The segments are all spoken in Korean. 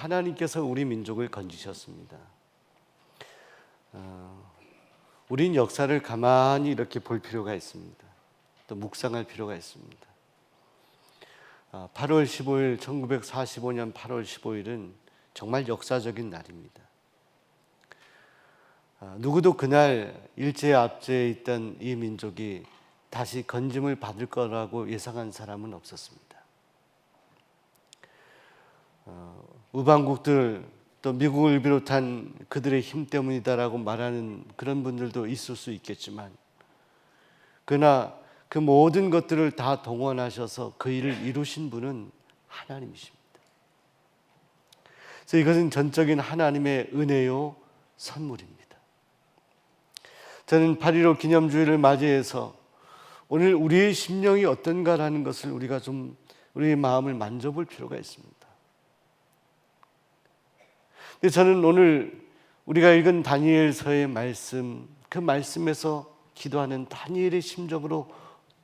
하나님께서 우리 민족을 건지셨습니다. 우린 역사를 가만히 이렇게 볼 필요가 있습니다. 또 묵상할 필요가 있습니다. 8월 15일, 1945년 8월 15일은 정말 역사적인 날입니다. 누구도 그날 일제의 압제에 있던 이 민족이 다시 건짐을 받을 거라고 예상한 사람은 없었습니다. 우방국들 또 미국을 비롯한 그들의 힘 때문이다라고 말하는 그런 분들도 있을 수 있겠지만, 그러나 그 모든 것들을 다 동원하셔서 그 일을 이루신 분은 하나님이십니다. 그래서 이것은 전적인 하나님의 은혜요 선물입니다. 저는 8.15 기념주일을 맞이해서 오늘 우리의 심령이 어떤가라는 것을 우리가 좀 우리의 마음을 만져볼 필요가 있습니다. 근데 저는 오늘 우리가 읽은 다니엘서의 말씀, 그 말씀에서 기도하는 다니엘의 심정으로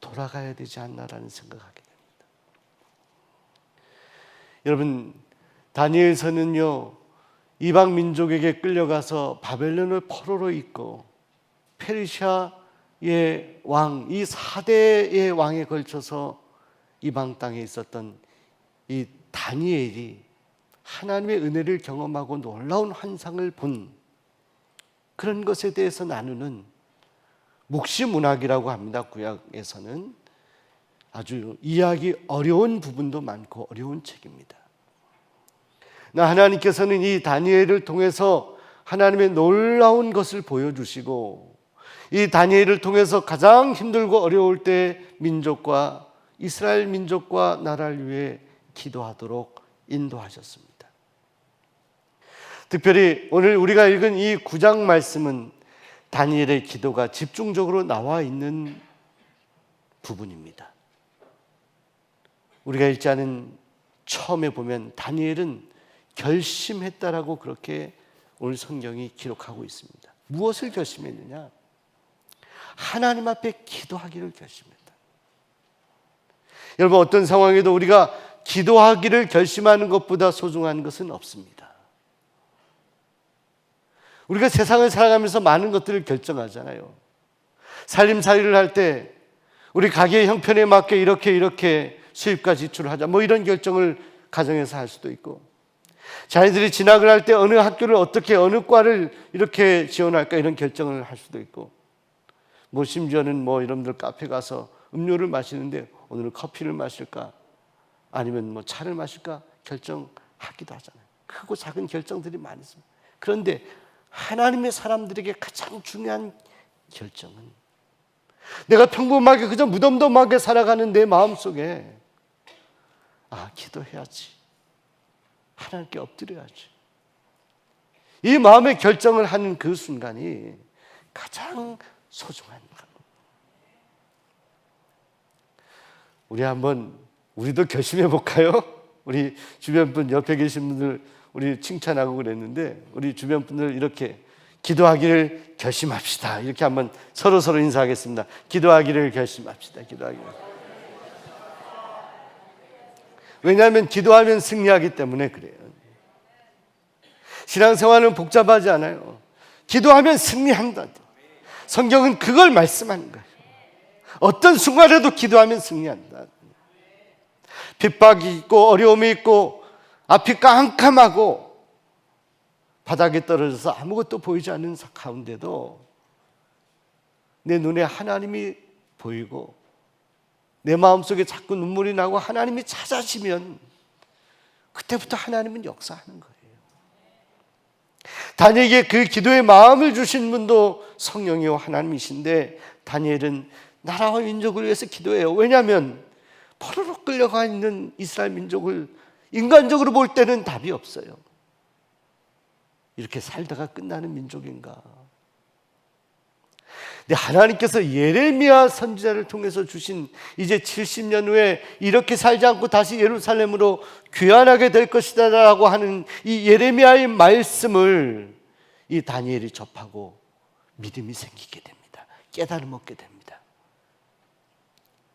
돌아가야 되지 않나라는 생각하게 됩니다. 여러분, 다니엘서는요, 이방 민족에게 끌려가서 바벨론을 포로로 있고 페르시아의 왕, 이 4대의 왕에 걸쳐서 이방 땅에 있었던 이 다니엘이 하나님의 은혜를 경험하고 놀라운 환상을 본 그런 것에 대해서 나누는 묵시문학이라고 합니다. 구약에서는 아주 이해하기 어려운 부분도 많고 어려운 책입니다. 하나님께서는 이 다니엘을 통해서 하나님의 놀라운 것을 보여주시고, 이 다니엘을 통해서 가장 힘들고 어려울 때 민족과 이스라엘 민족과 나라를 위해 기도하도록 인도하셨습니다. 특별히 오늘 우리가 읽은 이 9장 말씀은 다니엘의 기도가 집중적으로 나와 있는 부분입니다. 우리가 읽지 않은 처음에 보면 다니엘은 결심했다라고 그렇게 오늘 성경이 기록하고 있습니다. 무엇을 결심했느냐? 하나님 앞에 기도하기를 결심했다. 여러분, 어떤 상황에도 우리가 기도하기를 결심하는 것보다 소중한 것은 없습니다. 우리가 세상을 살아가면서 많은 것들을 결정하잖아요. 살림살이를 할 때 우리 가게의 형편에 맞게 이렇게 수입과 지출을 하자, 뭐 이런 결정을 가정에서 할 수도 있고, 자녀들이 진학을 할 때 어느 학교를 어떻게, 어느 과를 이렇게 지원할까 이런 결정을 할 수도 있고, 뭐 심지어는 뭐 여러분들 카페 가서 음료를 마시는데 오늘은 커피를 마실까 아니면 뭐 차를 마실까 결정하기도 하잖아요. 크고 작은 결정들이 많이 있습니다. 그런데 하나님의 사람들에게 가장 중요한 결정은, 내가 평범하게 그저 무덤덤하게 살아가는 내 마음속에 기도해야지, 하나님께 엎드려야지, 이 마음의 결정을 하는 그 순간이 가장 소중한 것. 우리도 결심해 볼까요? 우리 주변 분, 옆에 계신 분들 우리 칭찬하고 그랬는데, 우리 주변 분들 이렇게 기도하기를 결심합시다. 이렇게 한번 서로 인사하겠습니다. 기도하기를 결심합시다. 기도하기를. 왜냐하면 기도하면 승리하기 때문에 그래요. 신앙생활은 복잡하지 않아요. 기도하면 승리한다. 성경은 그걸 말씀하는 거예요. 어떤 순간에도 기도하면 승리한다. 핍박이 있고 어려움이 있고 앞이 깜깜하고 바닥에 떨어져서 아무것도 보이지 않는 가운데도 내 눈에 하나님이 보이고 내 마음속에 자꾸 눈물이 나고 하나님이 찾아지면 그때부터 하나님은 역사하는 거예요. 다니엘에게 그 기도의 마음을 주신 분도 성령이요 하나님이신데, 다니엘은 나라와 민족을 위해서 기도해요. 왜냐하면 포로로 끌려가 있는 이스라엘 민족을 인간적으로 볼 때는 답이 없어요. 이렇게 살다가 끝나는 민족인가? 근데 하나님께서 예레미야 선지자를 통해서 주신 이제 70년 후에 이렇게 살지 않고 다시 예루살렘으로 귀환하게 될 것이다 라고 하는 이 예레미야의 말씀을 이 다니엘이 접하고 믿음이 생기게 됩니다. 깨달음 얻게 됩니다.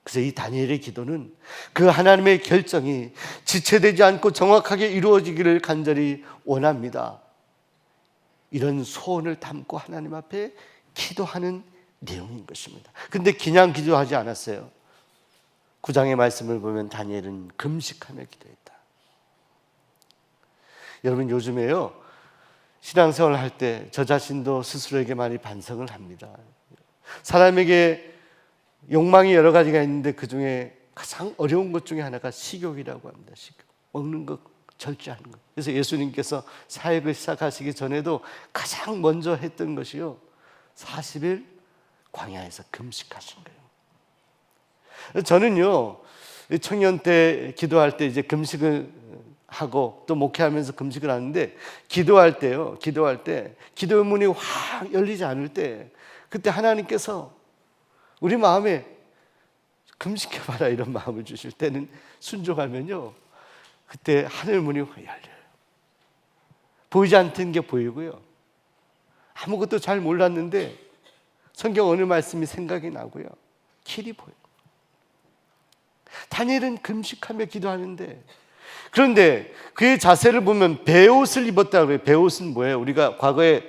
그래서 이 다니엘의 기도는 그 하나님의 결정이 지체되지 않고 정확하게 이루어지기를 간절히 원합니다. 이런 소원을 담고 하나님 앞에 기도하는 내용인 것입니다. 근데 그냥 기도하지 않았어요. 9장의 말씀을 보면 다니엘은 금식하며 기도했다. 여러분, 요즘에요, 신앙생활을 할 때 저 자신도 스스로에게 많이 반성을 합니다. 사람에게 욕망이 여러 가지가 있는데 그 중에 가장 어려운 것 중에 하나가 식욕이라고 합니다. 식욕. 먹는 것, 절제하는 것. 그래서 예수님께서 사역을 시작하시기 전에도 가장 먼저 했던 것이요, 40일 광야에서 금식하신 거예요. 저는요, 청년 때 기도할 때 이제 금식을 하고 또 목회하면서 금식을 하는데, 기도할 때요, 기도할 때 기도의 문이 확 열리지 않을 때, 그때 하나님께서 우리 마음에 금식해봐라 이런 마음을 주실 때는 순종하면요, 그때 하늘 문이 열려요. 보이지 않던 게 보이고요, 아무것도 잘 몰랐는데 성경 어느 말씀이 생각이 나고요, 길이 보여요. 다니엘은 금식하며 기도하는데, 그런데 그의 자세를 보면 베옷을 입었다고 해요. 베옷은 뭐예요? 우리가 과거에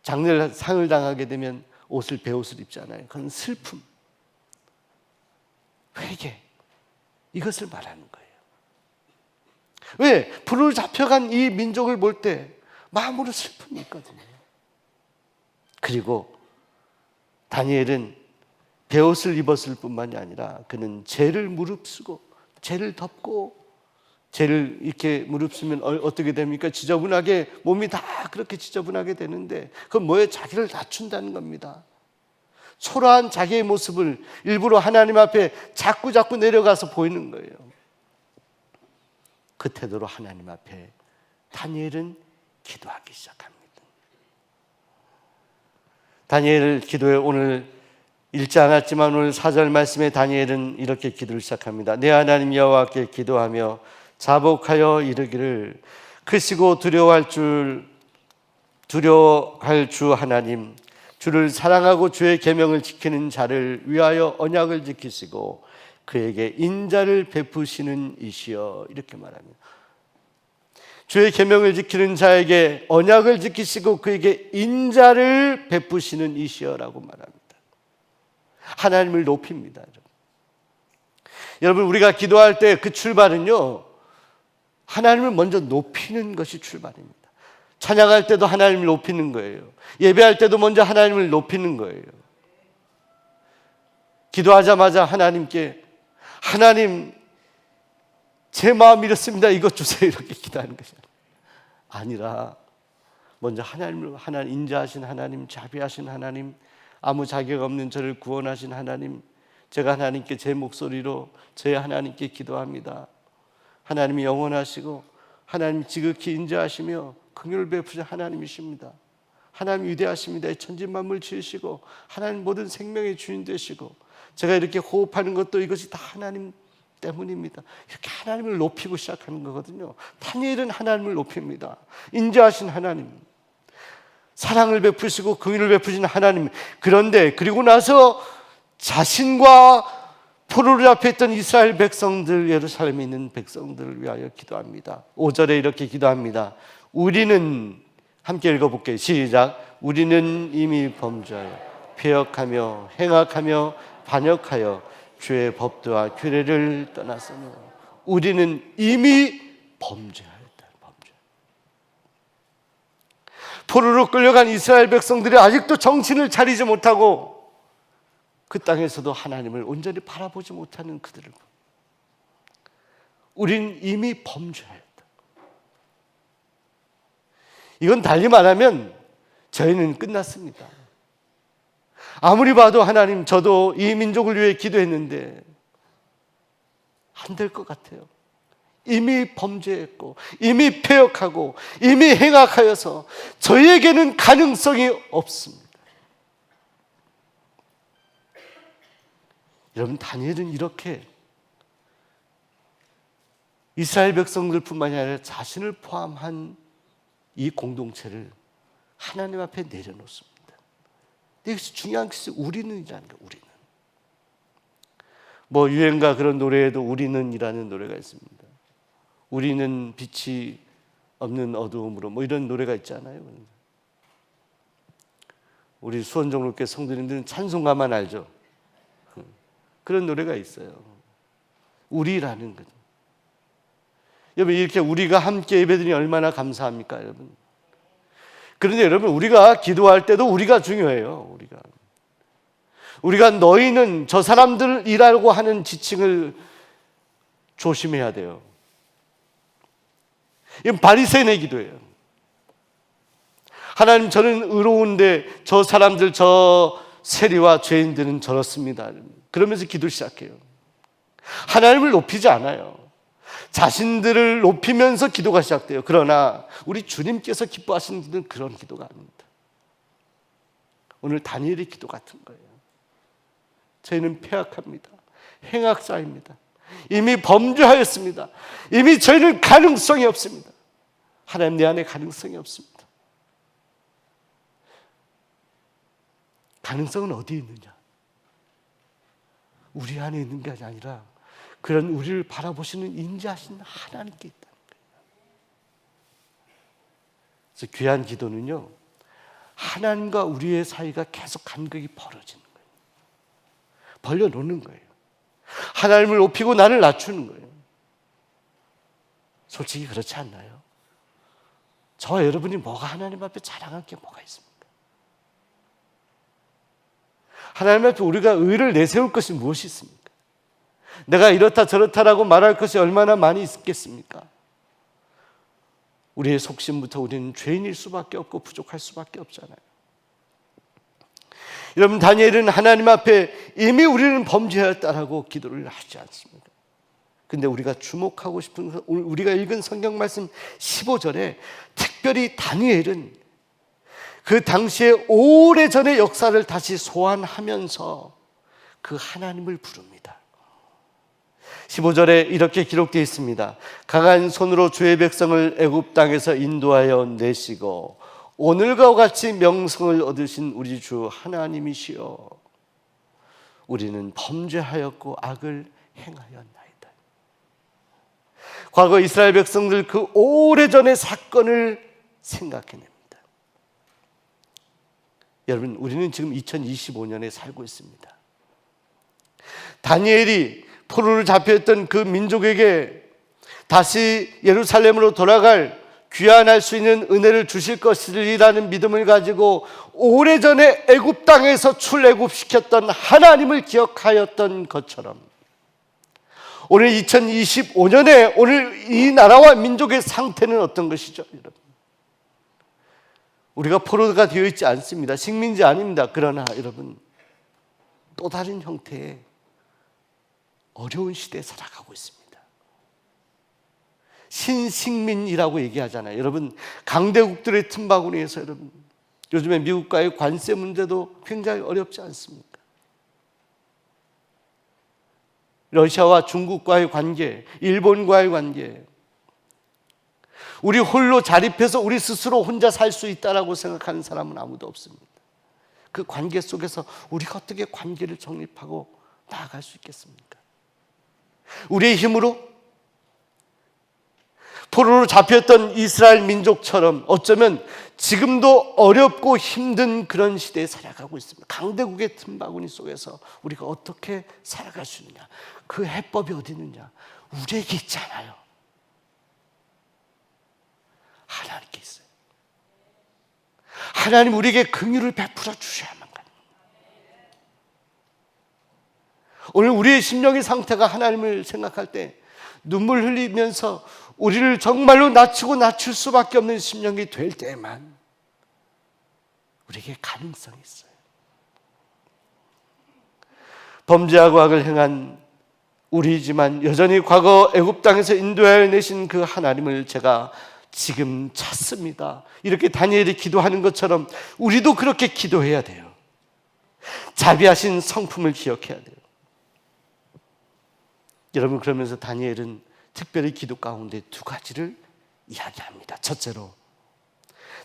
장례를 상을 당하게 되면 옷을 베옷을 입잖아요. 그건 슬픔, 회개, 이것을 말하는 거예요. 왜? 불을 잡혀간 이 민족을 볼 때 마음으로 슬픔이 있거든요. 그리고 다니엘은 베옷을 입었을 뿐만이 아니라 그는 죄를 무릅쓰고 죄를 덮고, 죄를 이렇게 무릅쓰면 어떻게 됩니까? 지저분하게, 몸이 다 그렇게 지저분하게 되는데, 그건 뭐예요? 자기를 낮춘다는 겁니다. 초라한 자기의 모습을 일부러 하나님 앞에 자꾸 내려가서 보이는 거예요. 그 태도로 하나님 앞에 다니엘은 기도하기 시작합니다. 다니엘 기도에 오늘 읽지 않았지만 오늘 4절 말씀에 다니엘은 이렇게 기도를 시작합니다. 내 하나님 여호와께 기도하며 자복하여 이르기를, 크시고 두려워할 주 하나님, 주를 사랑하고 주의 계명을 지키는 자를 위하여 언약을 지키시고 그에게 인자를 베푸시는 이시여, 이렇게 말합니다. 주의 계명을 지키는 자에게 언약을 지키시고 그에게 인자를 베푸시는 이시여라고 말합니다. 하나님을 높입니다. 여러분, 우리가 기도할 때 그 출발은요, 하나님을 먼저 높이는 것이 출발입니다. 찬양할 때도 하나님을 높이는 거예요. 예배할 때도 먼저 하나님을 높이는 거예요. 기도하자마자 하나님께, 하나님 제 마음 이렇습니다, 이것 주세요, 이렇게 기도하는 것이 아니라 먼저 하나님 인자하신 하나님, 자비하신 하나님, 아무 자격 없는 저를 구원하신 하나님, 제가 하나님께 제 목소리로 저희 하나님께 기도합니다. 하나님이 영원하시고 하나님 지극히 인자하시며 긍휼을 베푸신 하나님이십니다. 하나님 위대하십니다. 천지만물 지으시고 하나님 모든 생명의 주인 되시고, 제가 이렇게 호흡하는 것도 이것이 다 하나님 때문입니다. 이렇게 하나님을 높이고 시작하는 거거든요. 다니엘은 하나님을 높입니다. 인자하신 하나님, 사랑을 베푸시고 긍휼을 베푸신 하나님. 그런데 그리고 나서 자신과 포로를 앞에 있던 이스라엘 백성들, 예루살렘에 있는 백성들을 위하여 기도합니다. 5절에 이렇게 기도합니다. 우리는, 함께 읽어볼게요. 시작. 우리는 이미 범죄하여 패역하며 행악하며 반역하여 주의 법도와 규례를 떠났으며. 우리는 이미 범죄하였다. 범죄. 포로로 끌려간 이스라엘 백성들이 아직도 정신을 차리지 못하고 그 땅에서도 하나님을 온전히 바라보지 못하는 그들을, 우린 이미 범죄하였다. 이건 달리 말하면 저희는 끝났습니다. 아무리 봐도 하나님, 저도 이 민족을 위해 기도했는데 안 될 것 같아요. 이미 범죄했고 이미 패역하고 이미 행악하여서 저희에게는 가능성이 없습니다. 여러분, 다니엘은 이렇게 이스라엘 백성들뿐만이 아니라 자신을 포함한 이 공동체를 하나님 앞에 내려놓습니다. 근데 여기서 중요한 것이 우리는이라는 거예요. 우리는. 뭐 유행가 그런 노래에도 우리는이라는 노래가 있습니다. 우리는 빛이 없는 어두움으로 뭐 이런 노래가 있잖아요. 우리 수원정로교회 성도님들은 찬송가만 알죠. 그런 노래가 있어요. 우리라는 거죠. 여러분 이렇게 우리가 함께 예배드리니 얼마나 감사합니까, 여러분? 그런데 여러분 우리가 기도할 때도 우리가 중요해요. 우리가 너희는 저 사람들이라고 하는 지칭을 조심해야 돼요. 이건 바리새인의 기도예요. 하나님 저는 의로운데 저 사람들 저 세리와 죄인들은 저렇습니다. 그러면서 기도를 시작해요. 하나님을 높이지 않아요. 자신들을 높이면서 기도가 시작돼요. 그러나 우리 주님께서 기뻐하시는 기도는 그런 기도가 아닙니다. 오늘 다니엘의 기도 같은 거예요. 저희는 패악합니다. 행악자입니다. 이미 범죄하였습니다. 이미 저희는 가능성이 없습니다. 하나님 내 안에 가능성이 없습니다. 가능성은 어디에 있느냐? 우리 안에 있는 게 아니라 그런 우리를 바라보시는 인자하신 하나님께 있다는 거예요. 그래서 귀한 기도는요, 하나님과 우리의 사이가 계속 간극이 벌어지는 거예요. 벌려놓는 거예요. 하나님을 높이고 나를 낮추는 거예요. 솔직히 그렇지 않나요? 저와 여러분이 뭐가 하나님 앞에 자랑할 게 뭐가 있습니까? 하나님 앞에 우리가 의를 내세울 것이 무엇이 있습니까? 내가 이렇다 저렇다라고 말할 것이 얼마나 많이 있겠습니까? 우리의 속심부터 우리는 죄인일 수밖에 없고 부족할 수밖에 없잖아요. 여러분 다니엘은 하나님 앞에 이미 우리는 범죄하였다라고 기도를 하지 않습니까? 근데 우리가 주목하고 싶은 것은 우리가 읽은 성경 말씀 15절에 특별히 다니엘은 그 당시에 오래전의 역사를 다시 소환하면서 그 하나님을 부릅니다. 15절에 이렇게 기록되어 있습니다. 강한 손으로 주의 백성을 애굽 땅에서 인도하여 내시고 오늘과 같이 명성을 얻으신 우리 주 하나님이시여, 우리는 범죄하였고 악을 행하였나이다. 과거 이스라엘 백성들 그 오래전의 사건을 생각해냅니다. 여러분 우리는 지금 2025년에 살고 있습니다. 다니엘이 포로로 잡혀있던 그 민족에게 다시 예루살렘으로 돌아갈 귀환할 수 있는 은혜를 주실 것이라는 믿음을 가지고 오래전에 애굽 땅에서 출애굽시켰던 하나님을 기억하였던 것처럼 오늘 2025년에 오늘 이 나라와 민족의 상태는 어떤 것이죠, 여러분? 우리가 포로가 되어 있지 않습니다. 식민지 아닙니다. 그러나 여러분 또 다른 형태의 어려운 시대에 살아가고 있습니다. 신식민이라고 얘기하잖아요. 여러분 강대국들의 틈바구니에서 여러분 요즘에 미국과의 관세 문제도 굉장히 어렵지 않습니까? 러시아와 중국과의 관계, 일본과의 관계, 우리 홀로 자립해서 우리 스스로 혼자 살 수 있다라고 생각하는 사람은 아무도 없습니다. 그 관계 속에서 우리가 어떻게 관계를 정립하고 나아갈 수 있겠습니까? 우리의 힘으로 포로로 잡혔던 이스라엘 민족처럼 어쩌면 지금도 어렵고 힘든 그런 시대에 살아가고 있습니다. 강대국의 틈바구니 속에서 우리가 어떻게 살아갈 수 있느냐, 그 해법이 어디 있느냐? 우리에게 있잖아요. 하나님께 있어요. 하나님 우리에게 긍휼을 베풀어 주셔야만 합니다. 오늘 우리의 심령의 상태가 하나님을 생각할 때 눈물 흘리면서 우리를 정말로 낮추고 낮출 수밖에 없는 심령이 될 때만 우리에게 가능성이 있어요. 범죄하고 악을 행한 우리지만 여전히 과거 애굽 땅에서 인도하여 내신 그 하나님을 제가 지금 찾습니다. 이렇게 다니엘이 기도하는 것처럼 우리도 그렇게 기도해야 돼요. 자비하신 성품을 기억해야 돼요. 여러분 그러면서 다니엘은 특별히 기도 가운데 두 가지를 이야기합니다. 첫째로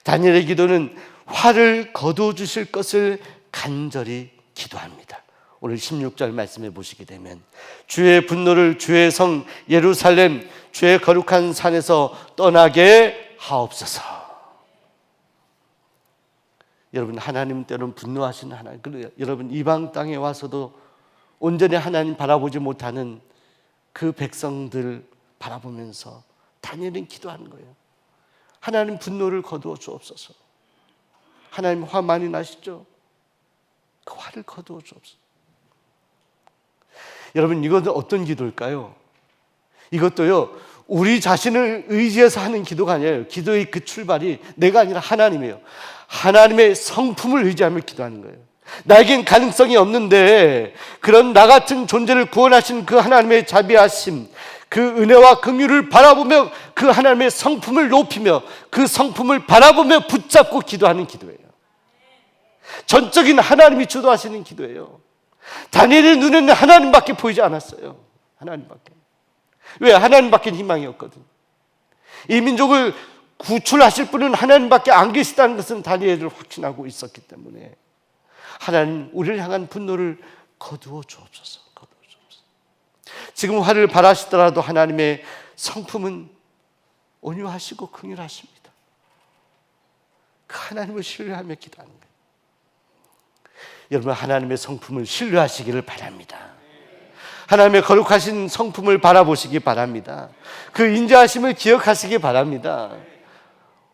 다니엘의 기도는 화를 거두어 주실 것을 간절히 기도합니다. 오늘 16절 말씀해 보시게 되면 주의 분노를 주의 성 예루살렘 주의 거룩한 산에서 떠나게 하옵소서. 여러분, 하나님 때로는 분노하시는 하나님, 여러분 이방 땅에 와서도 온전히 하나님 바라보지 못하는 그 백성들 바라보면서 다니엘은 기도하는 거예요. 하나님 분노를 거두어 주옵소서. 하나님 화 많이 나시죠? 그 화를 거두어 주옵소서. 여러분, 이것은 어떤 기도일까요? 이것도요, 우리 자신을 의지해서 하는 기도가 아니에요. 기도의 그 출발이 내가 아니라 하나님이에요. 하나님의 성품을 의지하며 기도하는 거예요. 나에겐 가능성이 없는데 그런 나 같은 존재를 구원하신 그 하나님의 자비하심, 그 은혜와 긍휼을 바라보며 그 하나님의 성품을 높이며 그 성품을 바라보며 붙잡고 기도하는 기도예요. 전적인 하나님이 주도하시는 기도예요. 다니엘의 눈에는 하나님밖에 보이지 않았어요. 하나님밖에. 왜? 하나님밖에 희망이 없거든. 이 민족을 구출하실 분은 하나님밖에 안 계시다는 것은 다니엘을 확신하고 있었기 때문에 하나님, 우리를 향한 분노를 거두어 주옵소서. 거두어 주옵소서. 지금 화를 발하시더라도 하나님의 성품은 온유하시고 긍휼하십니다. 그 하나님을 신뢰하며 기도하는 거예요. 여러분, 하나님의 성품을 신뢰하시기를 바랍니다. 하나님의 거룩하신 성품을 바라보시기 바랍니다. 그 인자하심을 기억하시기 바랍니다.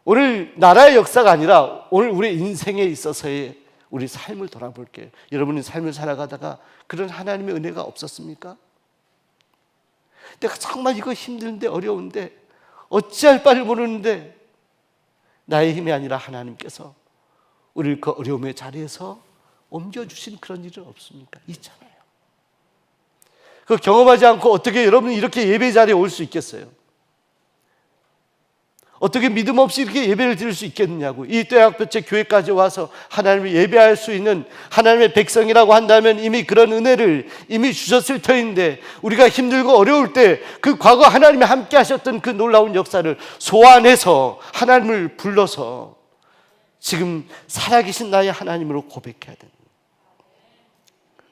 오늘 나라의 역사가 아니라 오늘 우리 인생에 있어서의 우리 삶을 돌아볼게요. 여러분이 삶을 살아가다가 그런 하나님의 은혜가 없었습니까? 내가 정말 이거 힘든데 어려운데 어찌할 바를 모르는데 나의 힘이 아니라 하나님께서 우리를 그 어려움의 자리에서 옮겨주신 그런 일은 없습니까? 있잖아요. 그 경험하지 않고 어떻게 여러분이 이렇게 예배 자리에 올 수 있겠어요? 어떻게 믿음 없이 이렇게 예배를 드릴 수 있겠느냐고. 이 떼약볕에 교회까지 와서 하나님을 예배할 수 있는 하나님의 백성이라고 한다면 이미 그런 은혜를 이미 주셨을 터인데, 우리가 힘들고 어려울 때 그 과거 하나님이 함께 하셨던 그 놀라운 역사를 소환해서 하나님을 불러서 지금 살아계신 나의 하나님으로 고백해야 됩니다.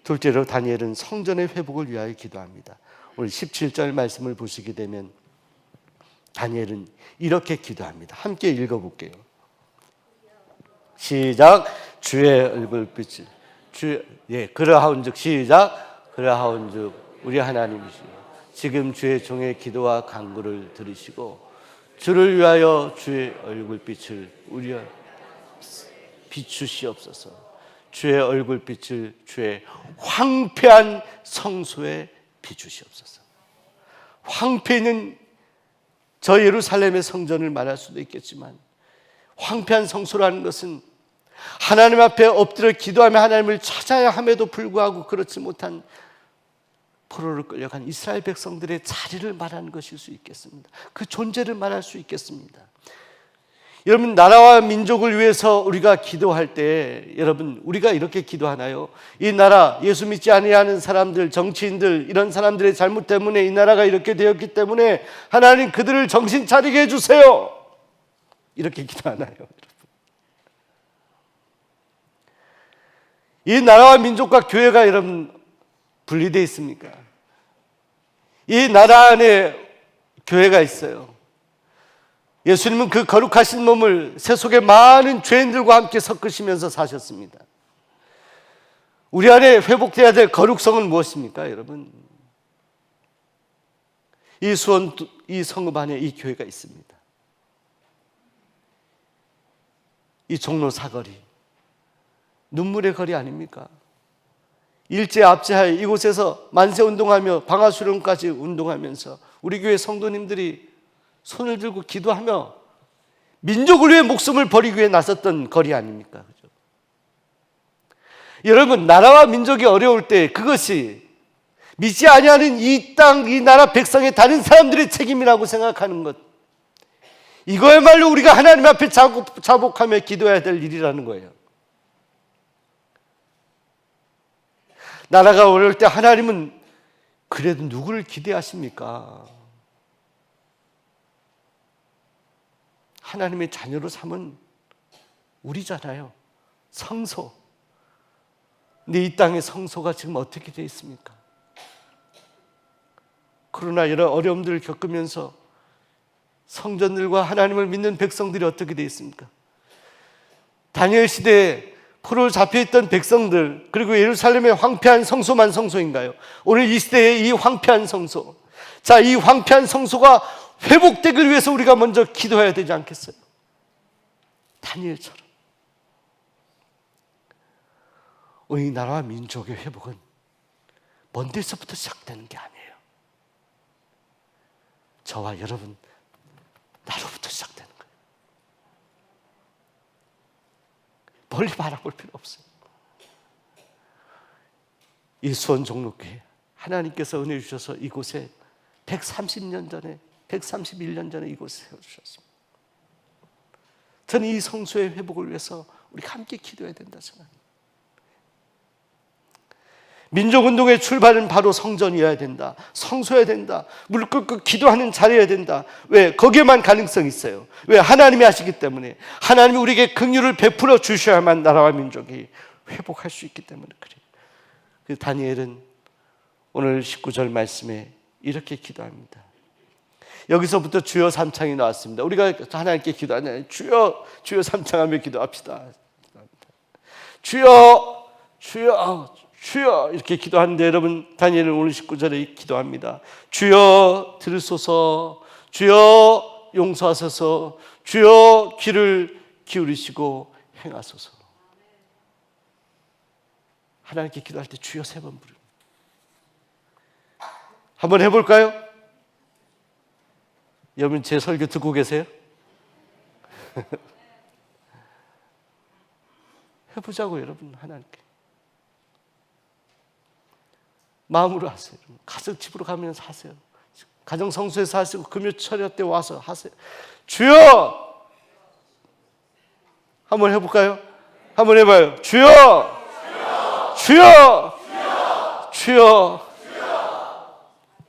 둘째로 다니엘은 성전의 회복을 위하여 기도합니다. 오늘 17절 말씀을 보시게 되면 다니엘은 이렇게 기도합니다. 함께 읽어볼게요. 시작. 주의 얼굴빛을 그러하온즉 시작. 그러하온즉 우리 하나님이시여 지금 주의 종의 기도와 간구를 들으시고 주를 위하여 주의 얼굴빛을 우리와 비추시옵소서. 주의 얼굴빛을 주의 황폐한 성소에 비추시옵소서. 황폐는 저 예루살렘의 성전을 말할 수도 있겠지만, 황폐한 성소라는 것은 하나님 앞에 엎드려 기도하며 하나님을 찾아야 함에도 불구하고 그렇지 못한 포로로 끌려간 이스라엘 백성들의 자리를 말하는 것일 수 있겠습니다. 그 존재를 말할 수 있겠습니다. 여러분, 나라와 민족을 위해서 우리가 기도할 때 여러분, 우리가 이렇게 기도하나요? 이 나라, 예수 믿지 아니하는 사람들, 정치인들, 이런 사람들의 잘못 때문에 이 나라가 이렇게 되었기 때문에 하나님 그들을 정신 차리게 해주세요. 이렇게 기도하나요? 여러분? 이 나라와 민족과 교회가 여러분 분리되어 있습니까? 이 나라 안에 교회가 있어요. 예수님은 그 거룩하신 몸을 세속의 많은 죄인들과 함께 섞으시면서 사셨습니다. 우리 안에 회복되어야 될 거룩성은 무엇입니까, 여러분? 이 수원, 이 성읍 안에 이 교회가 있습니다. 이 종로 사거리, 눈물의 거리 아닙니까? 일제 압제하에 이곳에서 만세 운동하며 방아수련까지 운동하면서 우리 교회 성도님들이 손을 들고 기도하며 민족을 위해 목숨을 버리기 위해 나섰던 거리 아닙니까? 그죠? 여러분, 나라와 민족이 어려울 때 그것이 믿지 아니하는 이 땅, 이 나라 백성의 다른 사람들의 책임이라고 생각하는 것, 이거야말로 우리가 하나님 앞에 자복하며 기도해야 될 일이라는 거예요. 나라가 어려울 때 하나님은 그래도 누구를 기대하십니까? 하나님의 자녀로 삼은 우리잖아요. 성소. 근데 이 땅의 성소가 지금 어떻게 되어 있습니까? 그러나 여러 어려움들을 겪으면서 성전들과 하나님을 믿는 백성들이 어떻게 되어 있습니까? 다니엘 시대에 포로로 잡혀있던 백성들, 그리고 예루살렘의 황폐한 성소만 성소인가요? 오늘 이 시대의 이 황폐한 성소, 자, 이 황폐한 성소가 회복되기 위해서 우리가 먼저 기도해야 되지 않겠어요? 다니엘처럼. 우리 나라와 민족의 회복은 먼 데서부터 시작되는 게 아니에요. 저와 여러분, 나로부터 시작되는 거예요. 멀리 바라볼 필요 없어요. 이 수원 종로교회, 하나님께서 은혜 주셔서 이곳에 130년 전에, 131년 전에 이곳에 세워주셨습니다. 저는 이 성소의 회복을 위해서 우리가 함께 기도해야 된다 생각합니다. 민족운동의 출발은 바로 성전이어야 된다. 성소여야 된다. 무릎 꿇고 기도하는 자리여야 된다. 왜? 거기에만 가능성이 있어요. 왜? 하나님이 하시기 때문에. 하나님이 우리에게 긍휼을 베풀어 주셔야만 나라와 민족이 회복할 수 있기 때문에 그래요. 그 다니엘은 오늘 19절 말씀에 이렇게 기도합니다. 여기서부터 주여 삼창이 나왔습니다. 우리가 하나님께 기도하잖아요. 주여, 주여 삼창하며 기도합시다. 주여, 주여, 주여 이렇게 기도하는데 여러분, 다니엘은 오늘 19절에 기도합니다. 주여 들으소서, 주여 용서하소서, 주여 귀를 기울이시고 행하소서. 하나님께 기도할 때 주여 3번 부릅니다. 한번 해볼까요? 여러분 제 설교 듣고 계세요? 해보자고 여러분. 하나님께 마음으로 하세요. 가정 집으로 가면서 하세요. 가정 성소에서 하시고 금요 철야 때 와서 하세요. 주여! 한번 해볼까요? 한번 해봐요. 주여! 주여! 주여! 주여!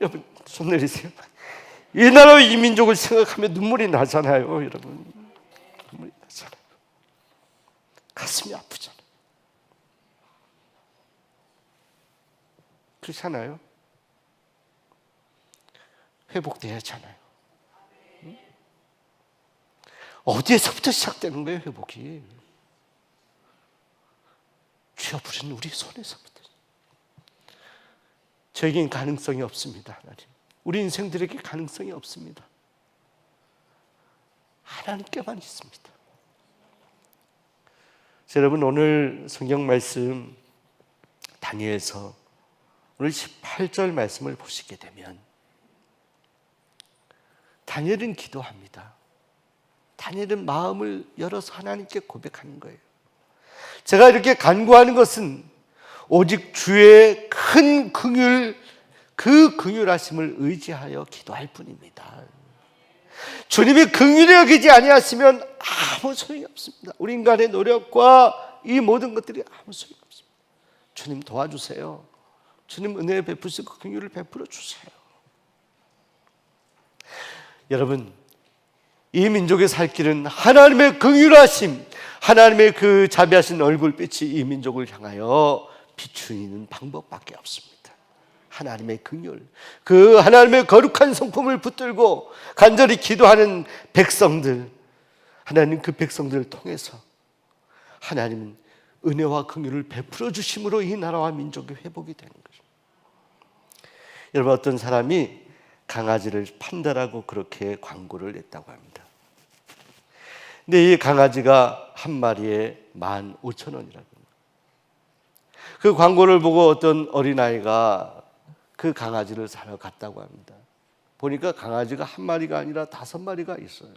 여러분 손 내리세요. 이 나라와 이 민족을 생각하면 눈물이 나잖아요. 여러분 눈물이 나잖아요. 가슴이 아프잖아요. 그렇잖아요. 회복돼야 하잖아요. 어디에서부터 시작되는 거예요, 회복이? 주여 부르는 우리 손에서부터. 저에겐 가능성이 없습니다, 하나님. 우리 인생들에게 가능성이 없습니다. 하나님께만 있습니다. 여러분 오늘 성경 말씀 다니엘서 오늘 18절 말씀을 보시게 되면 다니엘은 기도합니다. 다니엘은 마음을 열어서 하나님께 고백하는 거예요. 제가 이렇게 간구하는 것은 오직 주의 큰 긍휼, 그 긍휼하심을 의지하여 기도할 뿐입니다. 주님이 긍휼히 여기지 아니하시면 아무 소용이 없습니다. 우리 인간의 노력과 이 모든 것들이 아무 소용이 없습니다. 주님 도와주세요. 주님 은혜 베푸시고 긍휼을 베풀어 주세요. 여러분, 이 민족의 살 길은 하나님의 긍휼하심, 하나님의 그 자비하신 얼굴빛이 이 민족을 향하여 비추이는 방법밖에 없습니다. 하나님의 긍휼, 그 하나님의 거룩한 성품을 붙들고 간절히 기도하는 백성들, 하나님 그 백성들을 통해서 하나님은 은혜와 긍휼을 베풀어 주심으로 이 나라와 민족이 회복이 되는 거죠. 여러분, 어떤 사람이 강아지를 판다라고 그렇게 광고를 냈다고 합니다. 근데 이 강아지가 한 마리에 15,000원이라고 합니다. 그 광고를 보고 어떤 어린아이가 그 강아지를 사러 갔다고 합니다. 보니까 강아지가 한 마리가 아니라 5마리가 있어요.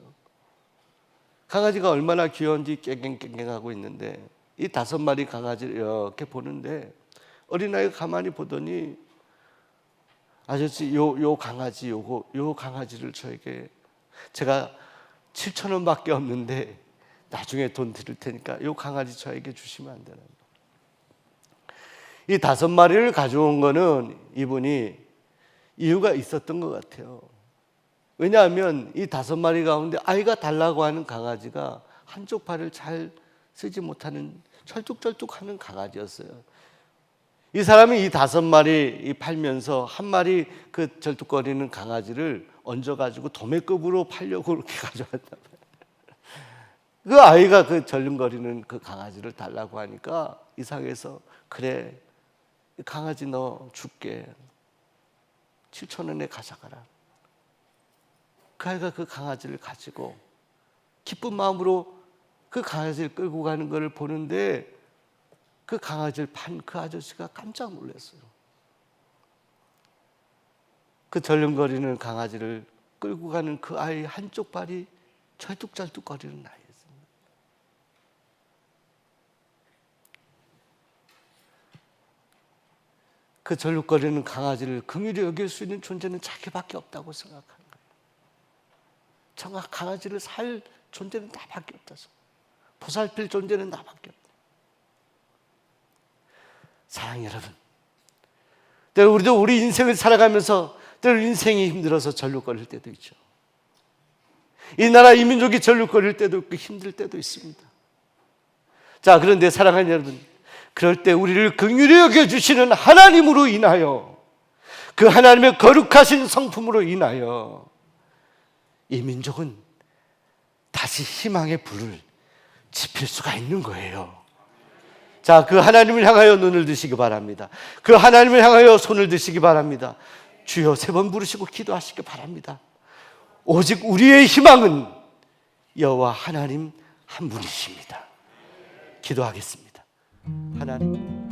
강아지가 얼마나 귀여운지 깽깽깽깽하고 있는데 이 5마리 강아지를 이렇게 보는데 어린아이가 가만히 보더니 아저씨 요 강아지 요 강아지를 저에게 제가 7,000원밖에 없는데 나중에 돈 드릴 테니까 요 강아지 저에게 주시면 안 되나? 이 5마리를 가져온 거는 이분이 이유가 있었던 것 같아요. 왜냐하면 이 5마리 가운데 아이가 달라고 하는 강아지가 한쪽 팔을 잘 쓰지 못하는 철뚝철뚝하는 강아지였어요. 이 사람이 이 5마리 팔면서 한 마리 그 절뚝거리는 강아지를 얹어가지고 도매급으로 팔려고 그렇게 가져왔다. 그 아이가 그 절름거리는 그 강아지를 달라고 하니까 이상해서 그래, 강아지 너 줄게. 7,000원에 가져가라. 그 아이가 그 강아지를 가지고 기쁜 마음으로 그 강아지를 끌고 가는 것을 보는데 그 강아지를 판 그 아저씨가 깜짝 놀랐어요. 그 절름거리는 강아지를 끌고 가는 그 아이 한쪽 발이 절뚝절뚝거리는 아이였습니다. 그 절뚝거리는 강아지를 긍휼히 여길 수 있는 존재는 자기밖에 없다고 생각하는 거예요. 정말 강아지를 살 존재는 나밖에 없다. 보살필 존재는 나밖에 없다. 사랑하는 여러분, 때로 우리도 우리 인생을 살아가면서 때로 인생이 힘들어서 절룩거릴 때도 있죠. 이 나라 이 민족이 절룩거릴 때도 있고 힘들 때도 있습니다. 자, 그런데 사랑하는 여러분, 그럴 때 우리를 긍휼히 여겨주시는 하나님으로 인하여, 그 하나님의 거룩하신 성품으로 인하여 이 민족은 다시 희망의 불을 지필 수가 있는 거예요. 자, 그 하나님을 향하여 눈을 드시기 바랍니다. 그 하나님을 향하여 손을 드시기 바랍니다. 주여 3번 부르시고 기도하시기 바랍니다. 오직 우리의 희망은 여호와 하나님 한 분이십니다. 기도하겠습니다. 하나님,